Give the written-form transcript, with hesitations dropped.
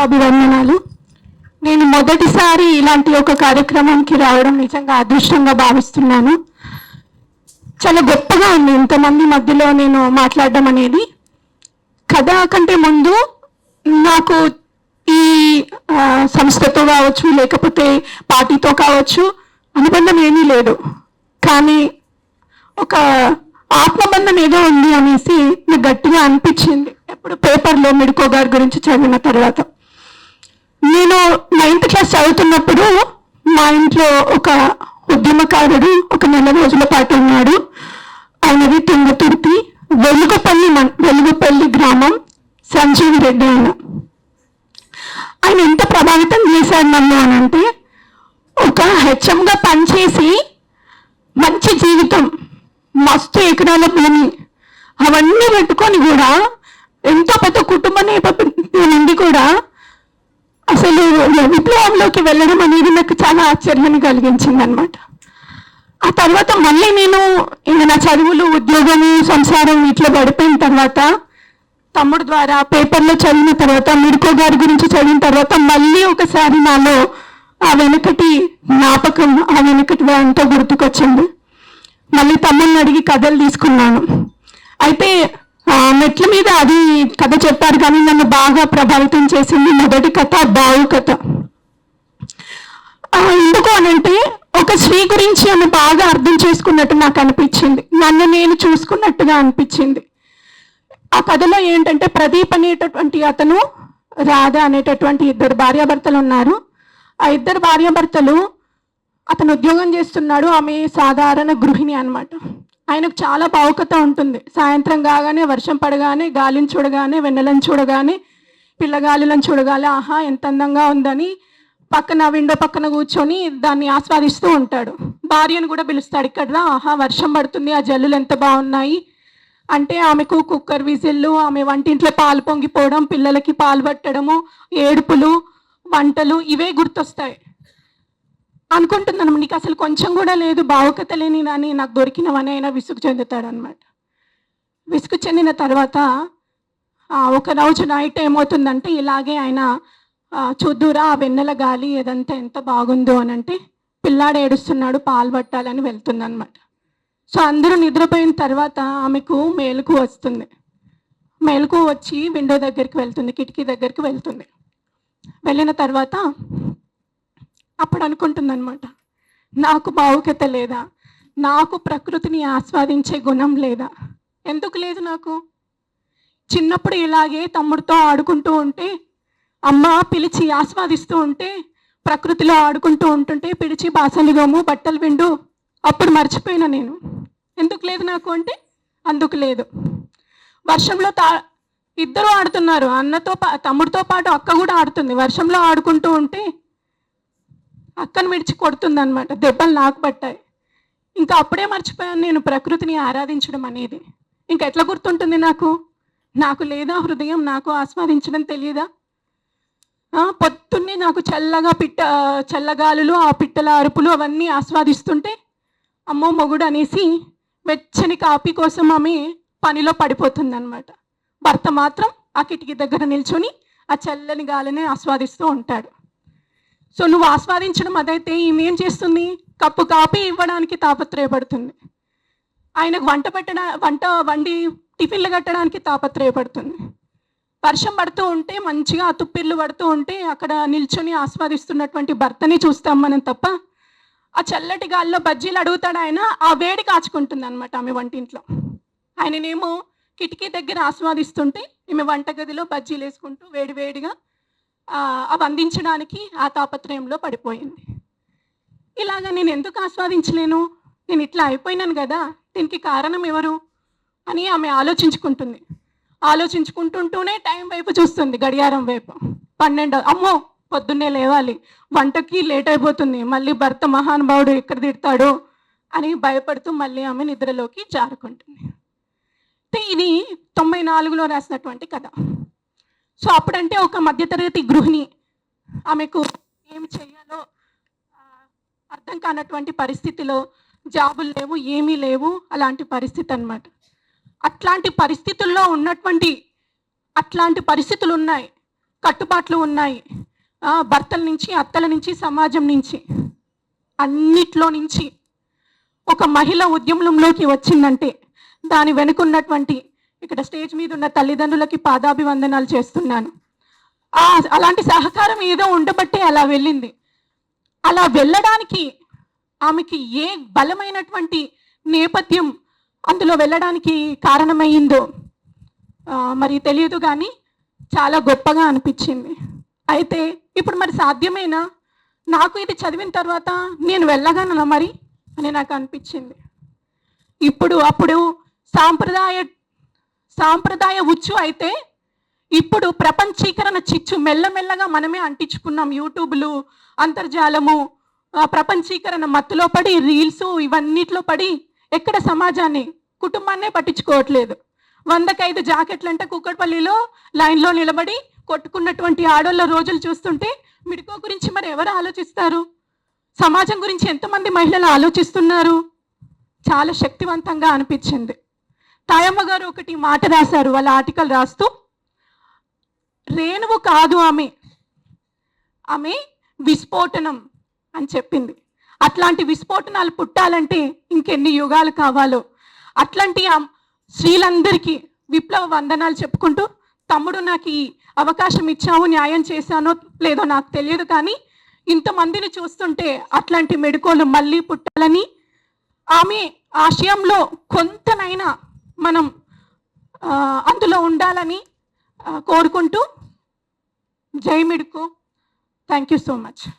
శుభాభివందనాలు. నేను మొదటిసారి ఇలాంటి ఒక కార్యక్రమానికి రావడం నిజంగా అదృష్టంగా భావిస్తున్నాను. చాలా గొప్పగా ఉంది ఇంతమంది మధ్యలో నేను మాట్లాడడం అనేది. కథ కంటే ముందు నాకు ఈ సంస్థతో కావచ్చు, లేకపోతే పార్టీతో కావచ్చు అనుబంధం ఏమీ లేదు. కానీ ఒక ఆత్మబంధం ఏదో ఉంది అనేసి నాకు గట్టిగా అనిపించింది ఎప్పుడు పేపర్లో మిడుకో గారి గురించి చదివిన తర్వాత. నేను 9th క్లాస్ చదువుతున్నప్పుడు మా ఇంట్లో ఒక ఉద్యమకారుడు ఒక నెల రోజుల పాటు ఉన్నాడు. ఆయనది తుంగతుర్తి, వెలుగుపల్లి గ్రామం, సంజీవ్ రెడ్డి. ఆయన ఎంత ప్రభావితం చేశాడు నన్ను అని అంటే, ఒక హెచ్ఎంగా పనిచేసి మంచి జీవితం, మస్తు ఎకరాల భూమి అవన్నీ పెట్టుకొని కూడా ఎంతో పెద్ద కుటుంబ నేపథ్యం నుండి కూడా అసలు విప్లవంలోకి వెళ్ళడం అనేది నాకు చాలా ఆశ్చర్యాన్ని కలిగించింది అనమాట. ఆ తర్వాత మళ్ళీ నేను నా చదువులు, ఉద్యోగము, సంసారం ఇట్లా గడిపోయిన తర్వాత తమ్ముడు ద్వారా పేపర్లో చదివిన తర్వాత, మిడుకో గారి గురించి చదివిన తర్వాత మళ్ళీ ఒకసారి నాలో ఆ వెనుకటి జ్ఞాపకం, ఆ వెనుకటి అంతా గుర్తుకొచ్చింది. మళ్ళీ తమ్ముడిని అడిగి కథలు తీసుకున్నాను. అయితే మెట్ల మీద అది కథ చెప్పారు, కానీ నన్ను బాగా ప్రభావితం చేసింది మొదటి కథ బావు కథ. ఎందుకు అనంటే ఒక స్త్రీ గురించి ఆమె బాగా అర్థం చేసుకున్నట్టు నాకు అనిపించింది, నన్ను నేను చూసుకున్నట్టుగా అనిపించింది. ఆ కథలో ఏంటంటే ప్రదీప్ అనేటటువంటి అతను, రాధ అనేటటువంటి ఇద్దరు భార్యాభర్తలు ఉన్నారు. ఆ ఇద్దరు భార్యాభర్తలు, అతను ఉద్యోగం చేస్తున్నాడు, ఆమె సాధారణ గృహిణి అనమాట. ఆయనకు చాలా భావుకత ఉంటుంది. సాయంత్రం కాగానే, వర్షం పడగానే, గాలిని చూడగానే, వెన్నెలను చూడగానే, పిల్లగాలులను చూడగానే ఆహా ఎంత అందంగా ఉందని పక్కన విండో పక్కన కూర్చొని దాన్ని ఆస్వాదిస్తూ ఉంటాడు. భార్యను కూడా పిలుస్తాడు, ఇక్కడ రా, ఆహా వర్షం పడుతుంది, ఆ జల్లులు ఎంత బాగున్నాయి అంటే ఆమెకు కుక్కర్ విజిల్లు, ఆమె వంటింట్లో పాలు పొంగిపోవడం, పిల్లలకి పాలు పట్టడము, ఏడుపులు, వంటలు ఇవే గుర్తొస్తాయి. అనుకుంటున్నాను నీకు అసలు కొంచెం కూడా లేదు, భావుకత లేని అని నాకు దొరికినవని అయినా విసుగు చెందుతాడు అనమాట. విసుగు చెందిన తర్వాత ఒక రోజు నైట్ ఏమవుతుందంటే, ఇలాగే ఆయన చూద్దురా ఆ వెన్నెల గాలి ఏదంతా ఎంత బాగుందో అని అంటే, పిల్లాడు ఏడుస్తున్నాడు, పాలు పట్టాలని వెళ్తుందనమాట. సో అందరూ నిద్రపోయిన తర్వాత ఆమెకు మేలుకు వస్తుంది. మేలుకు వచ్చి విండో దగ్గరికి వెళ్తుంది, కిటికీ దగ్గరికి వెళ్తుంది. వెళ్ళిన తర్వాత అప్పుడు అనుకుంటుంది అనమాట, నాకు భావుకత లేదా, నాకు ప్రకృతిని ఆస్వాదించే గుణం లేదా, ఎందుకు లేదు నాకు. చిన్నప్పుడు ఇలాగే తమ్ముడితో ఆడుకుంటూ ఉంటే, అమ్మ పిలిచి ఆస్వాదిస్తూ ఉంటే, ప్రకృతిలో ఆడుకుంటూ ఉంటుంటే పిలిచి బాసలు తోము, బట్టలు విండు, అప్పుడు మర్చిపోయినా నేను. ఎందుకు లేదు నాకు అంటే అందుకు లేదు. వర్షంలో ఇద్దరు ఆడుతున్నారు, తమ్ముడితో పాటు అక్క కూడా ఆడుతుంది. వర్షంలో ఆడుకుంటూ ఉంటే అక్కను విడిచి కొడుతుంది అనమాట, దెబ్బలు నాకు పట్టాయి. ఇంకా అప్పుడే మర్చిపోయాను నేను ప్రకృతిని ఆరాధించడం అనేది. ఇంకా ఎట్లా గుర్తుంటుంది నాకు, నాకు లేదా హృదయం, నాకు ఆస్వాదించడం తెలియదా. పొద్దున్నే నాకు చల్లగాలులు, ఆ పిట్టల అరుపులు అవన్నీ ఆస్వాదిస్తుంటే, అమ్మో మొగుడు అనేసి వెచ్చని కాపీ కోసం ఆమె పనిలో పడిపోతుంది అనమాట. భర్త మాత్రం ఆ కిటికీ దగ్గర నిల్చొని ఆ చల్లని గాలిని ఆస్వాదిస్తూ ఉంటాడు. సో నువ్వు ఆస్వాదించడం అదైతే ఈమె ఏం చేస్తుంది, కప్పు కాపీ ఇవ్వడానికి తాపత్రయపడుతుంది. ఆయనకు వంట వండి టిఫిన్లు కట్టడానికి తాపత్రయపడుతుంది. వర్షం పడుతూ ఉంటే, మంచిగా ఆ తుప్పిర్లు పడుతూ ఉంటే అక్కడ నిల్చొని ఆస్వాదిస్తున్నటువంటి భర్తని చూస్తాం మనం తప్ప, ఆ చల్లటి గాల్లో బజ్జీలు అడుగుతాడు ఆయన, ఆ వేడి కాచుకుంటుంది అనమాట ఆమె వంటింట్లో. ఆయననేమో కిటికీ దగ్గర ఆస్వాదిస్తుంటే ఈమె వంటగదిలో బజ్జీలు వేసుకుంటూ వేడివేడిగా అవి అందించడానికి ఆ తాపత్రయంలో పడిపోయింది. ఇలాగా నేను ఎందుకు ఆస్వాదించలేను, నేను ఇట్లా అయిపోయినాను కదా, దీనికి కారణం ఎవరు అని ఆమె ఆలోచించుకుంటుంటూనే టైం వైపు చూస్తుంది, గడియారం వైపు. 12, అమ్మో పొద్దున్నే లేవాలి, వంటకి లేట్ అయిపోతుంది, మళ్ళీ భర్త మహానుభావుడు ఎక్కడ తిడతాడో అని భయపడుతూ మళ్ళీ ఆమె నిద్రలోకి జారుకుంటుంది. ఇది 94లో రాసినటువంటి కథ. సో అప్పుడంటే ఒక మధ్యతరగతి గృహిణి, ఆమెకు ఏమి చేయాలో అర్థం కానటువంటి పరిస్థితిలో, జాబులు లేవు, ఏమీ లేవు, అలాంటి పరిస్థితి అన్నమాట. అట్లాంటి పరిస్థితుల్లో ఉన్నటువంటి అట్లాంటి పరిస్థితులు ఉన్నాయి. కట్టుబాట్లు ఉన్నాయి. భర్తల నుంచి, అత్తల నుంచి, సమాజం నుంచి, అన్నిట్లో నుంచి ఒక మహిళ ఉద్యమంలోకి వచ్చిందంటే దాని వెనుకున్నటువంటి ఇక్కడ స్టేజ్ మీద ఉన్న తల్లిదండ్రులకి పాదాభివందనాలు చేస్తున్నాను. అలాంటి సహకారం ఏదో ఉండబట్టే అలా వెళ్ళింది. అలా వెళ్ళడానికి ఆమెకి ఏ బలమైనటువంటి నేపథ్యం అందులో వెళ్ళడానికి కారణమయ్యిందో మరి తెలియదు, కానీ చాలా గొప్పగా అనిపించింది. అయితే ఇప్పుడు మరి సాధ్యమేనా, నాకు ఇది చదివిన తర్వాత నేను వెళ్ళగలనా మరి అని నాకు అనిపించింది. అప్పుడు సాంప్రదాయ ఉచ్చు అయితే ఇప్పుడు ప్రపంచీకరణ చిచ్చు మెల్లమెల్లగా మనమే అంటించుకున్నాం. యూట్యూబ్లు, అంతర్జాలము, ప్రపంచీకరణ మత్తులో పడి, రీల్స్ ఇవన్నిట్లో పడి ఎక్కడ సమాజాన్ని, కుటుంబాన్నే పట్టించుకోవట్లేదు. 100కి 5 జాకెట్లు అంటే కూకట్పల్లిలో లైన్లో నిలబడి కొట్టుకున్నటువంటి ఆడోళ్ళ రోజులు చూస్తుంటే మిడికో గురించి మరి ఎవరు ఆలోచిస్తారు? సమాజం గురించి ఎంతమంది మహిళలు ఆలోచిస్తున్నారు? చాలా శక్తివంతంగా అనిపించింది. తాయమ్మ గారు ఒకటి మాట రాశారు వాళ్ళ ఆర్టికల్ రాస్తూ, రేణువు కాదు ఆమె విస్ఫోటనం అని చెప్పింది. అట్లాంటి విస్ఫోటనాలు పుట్టాలంటే ఇంకెన్ని యుగాలు కావాలో. అట్లాంటి స్త్రీలందరికీ విప్లవ వందనాలు చెప్పుకుంటూ, తమ్ముడు నాకు ఈ అవకాశం ఇచ్చావు, న్యాయం చేశానో లేదో నాకు తెలియదు, కానీ ఇంతమందిని చూస్తుంటే అట్లాంటి మెడుకోలు మళ్ళీ పుట్టాలని, ఆమె ఆశయంలో కొంతనైనా మనం అందులో ఉండాలని కోరుకుంటూ, జై మిడుకు. Thank you so much.